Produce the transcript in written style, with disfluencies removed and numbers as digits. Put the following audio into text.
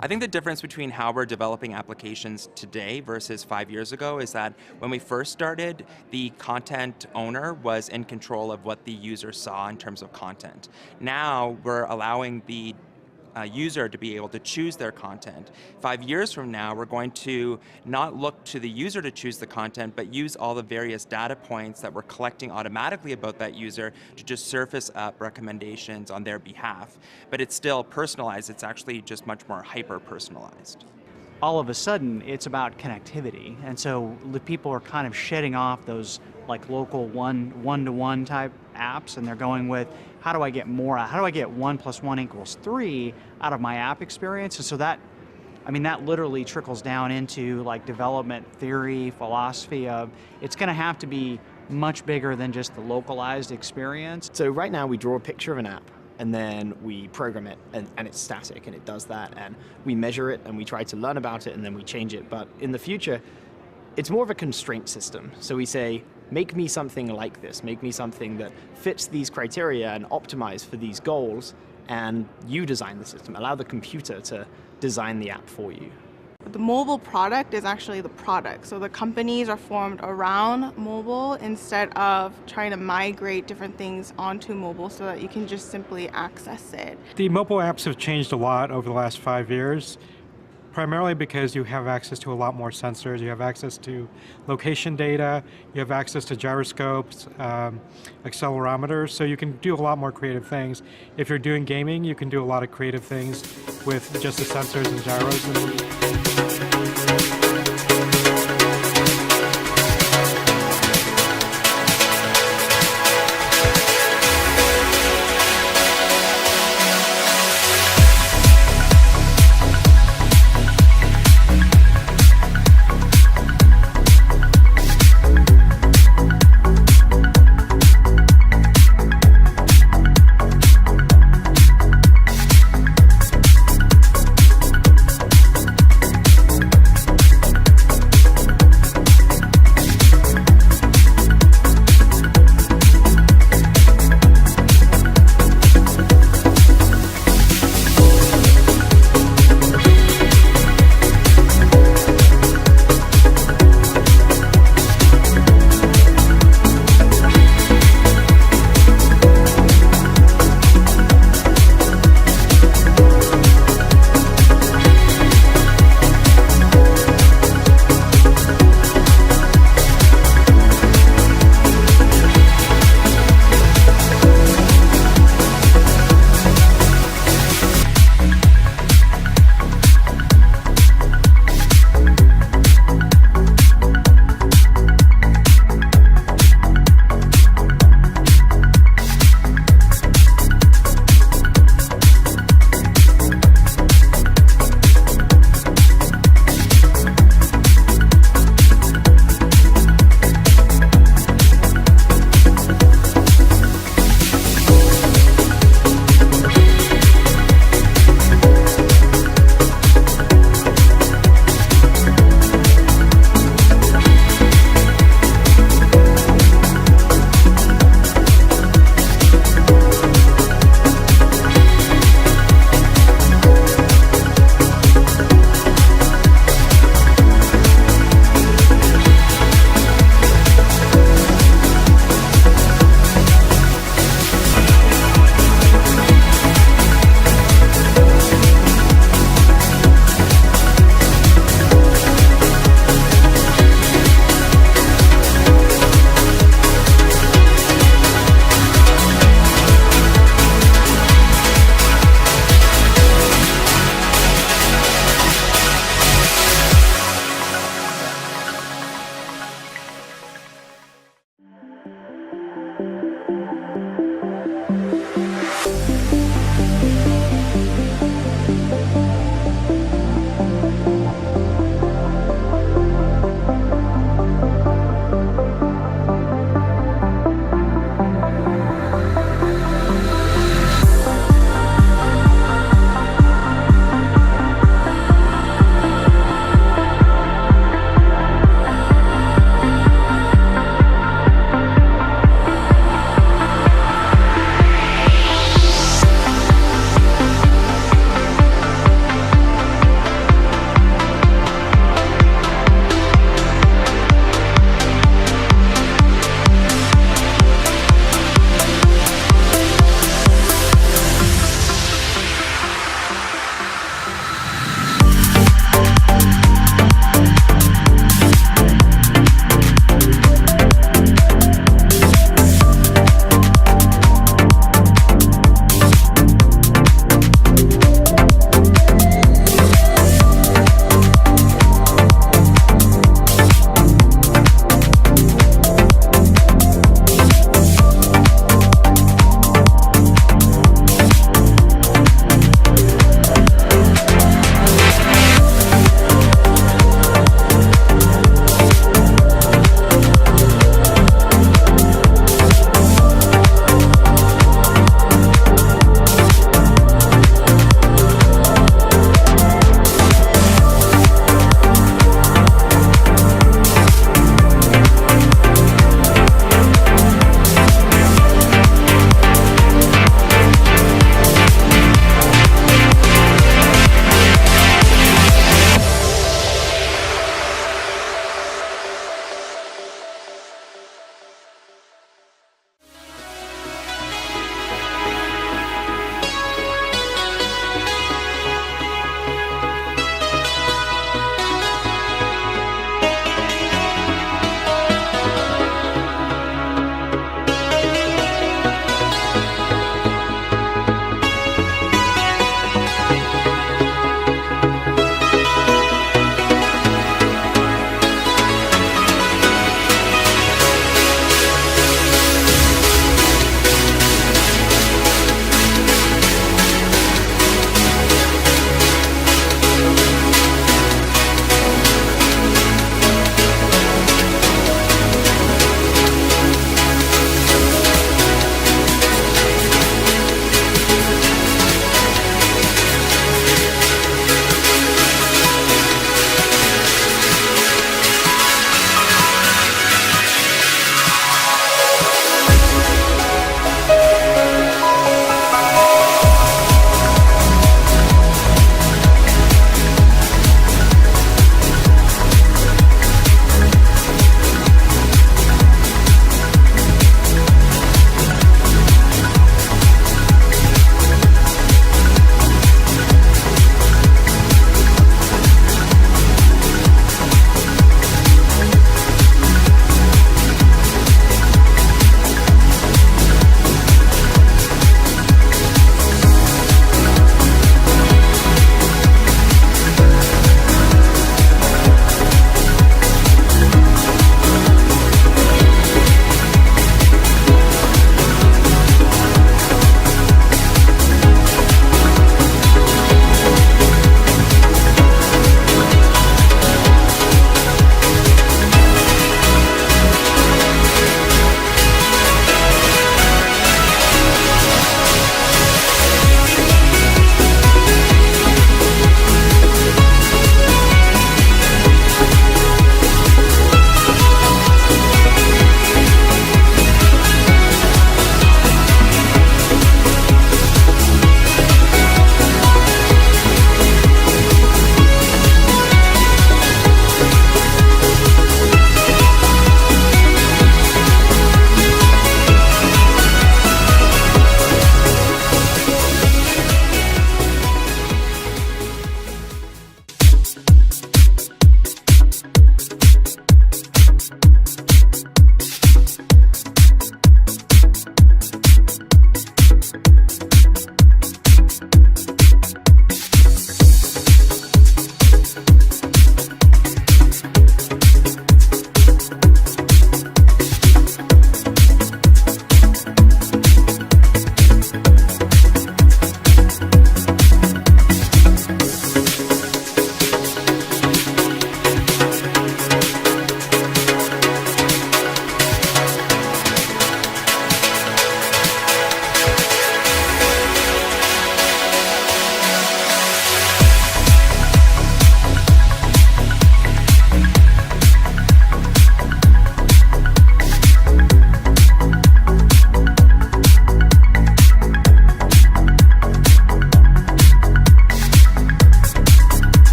I think the difference between how we're developing applications today versus 5 years ago is that when we first started, the content owner was in control of what the user saw in terms of content. Now we're allowing the user to be able to choose their content. 5 years from now, we're going to not look to the user to choose the content, but use all the various data points that we're collecting automatically about that user to just surface up recommendations on their behalf. But it's still personalized, it's actually just much more hyper-personalized. All of a sudden, it's about connectivity. And so the people are kind of shedding off those like local one-to-one type apps, and they're going with, how do I get more, how do I get 1 + 1 = 3 out of my app experience? And so that, I mean, that literally trickles down into like development theory, philosophy of, it's gonna have to be much bigger than just the localized experience. So right now we draw a picture of an app, and then we program it, and it's static, and it does that, and we measure it, and we try to learn about it, and then we change it. But in the future, it's more of a constraint system. So we say, make me something like this, make me something that fits these criteria and optimize for these goals, and you design the system. Allow the computer to design the app for you. The mobile product is actually the product. So the companies are formed around mobile instead of trying to migrate different things onto mobile so that you can just simply access it. The mobile apps have changed a lot over the last 5 years, primarily because you have access to a lot more sensors, you have access to location data, you have access to gyroscopes, accelerometers, so you can do a lot more creative things. If you're doing gaming, you can do a lot of creative things with just the sensors and gyros.